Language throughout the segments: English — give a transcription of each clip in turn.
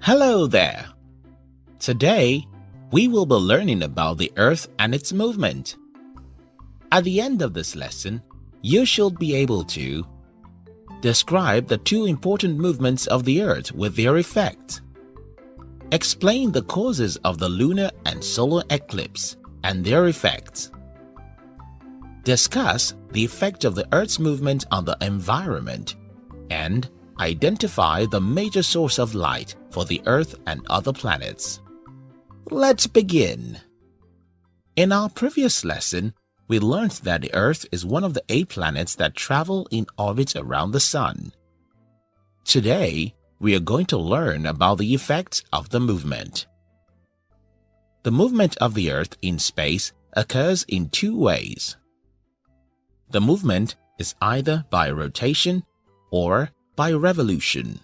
Hello there! Today, we will be learning about the Earth and its movement. At the end of this lesson, you should be able to describe the two important movements of the Earth with their effects, explain the causes of the lunar and solar eclipse and their effects, discuss the effect of the Earth's movement on the environment, and identify the major source of light for the Earth and other planets. Let's begin. In our previous lesson, we learned that the Earth is one of the 8 planets that travel in orbit around the Sun. Today, we are going to learn about the effects of the movement. The movement of the Earth in space occurs in 2 ways. The movement is either by rotation or by revolution.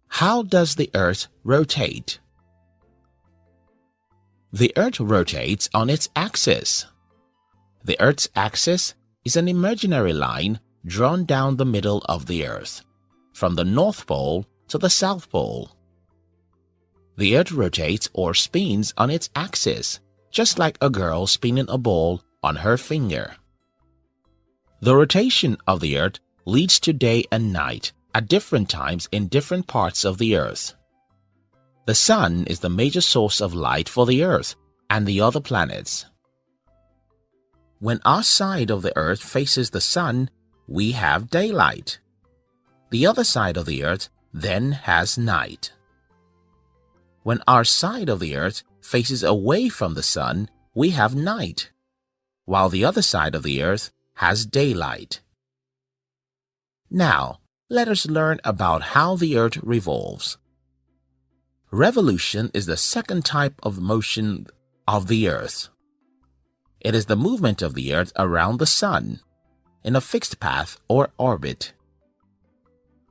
How does the Earth rotate? The Earth rotates on its axis. The Earth's axis is an imaginary line drawn down the middle of the Earth, from the North Pole to the South Pole. The Earth rotates or spins on its axis, just like a girl spinning a ball on her finger. The rotation of the Earth leads to day and night at different times in different parts of the Earth. The Sun is the major source of light for the Earth and the other planets. When our side of the Earth faces the Sun, we have daylight. The other side of the Earth then has night. When our side of the Earth faces away from the Sun, we have night, while the other side of the Earth has daylight. Now, let us learn about how the Earth revolves. Revolution is the second type of motion of the Earth. It is the movement of the Earth around the Sun, in a fixed path or orbit.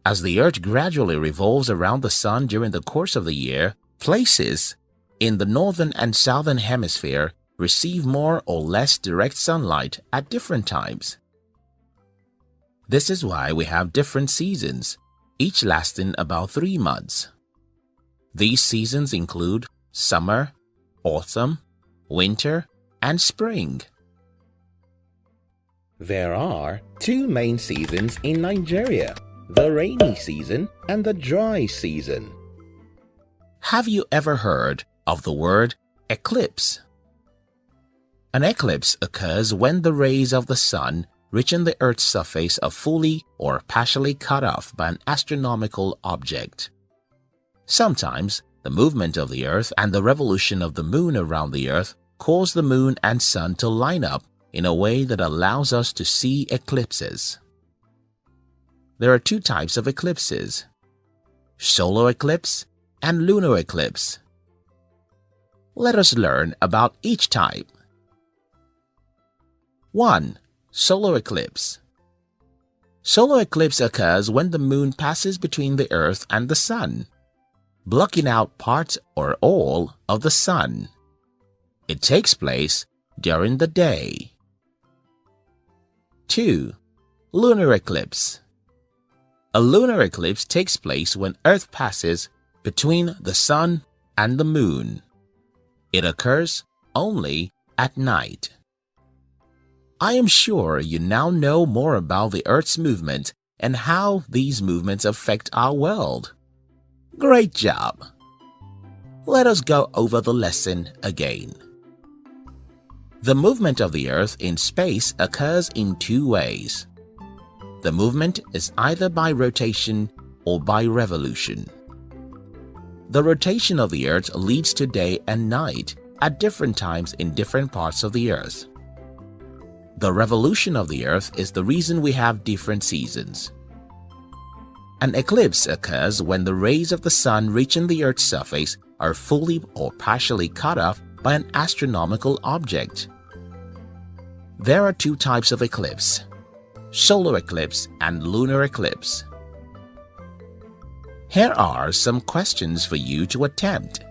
As the Earth gradually revolves around the Sun during the course of the year, places in the northern and southern hemisphere receive more or less direct sunlight at different times. This is why we have different seasons, each lasting about 3 months. These seasons include summer, autumn, winter, and spring. There are 2 main seasons in Nigeria, the rainy season and the dry season. Have you ever heard of the word eclipse? An eclipse occurs when the rays of the Sun reaching the Earth's surface are fully or partially cut off by an astronomical object. Sometimes, the movement of the Earth and the revolution of the Moon around the Earth cause the Moon and Sun to line up in a way that allows us to see eclipses. There are 2 types of eclipses: solar eclipse and lunar eclipse. Let us learn about each type. 1. Solar eclipse. Solar eclipse occurs when the Moon passes between the Earth and the Sun, blocking out part or all of the Sun. It takes place during the day. 2. Lunar eclipse. A lunar eclipse takes place when Earth passes between the Sun and the Moon. It occurs only at night. I am sure you now know more about the Earth's movement and how these movements affect our world. Great job! Let us go over the lesson again. The movement of the Earth in space occurs in 2 ways. The movement is either by rotation or by revolution. The rotation of the Earth leads to day and night at different times in different parts of the Earth. The revolution of the Earth is the reason we have different seasons. An eclipse occurs when the rays of the Sun reaching the Earth's surface are fully or partially cut off by an astronomical object. There are 2 types of eclipse: solar eclipse and lunar eclipse. Here are some questions for you to attempt.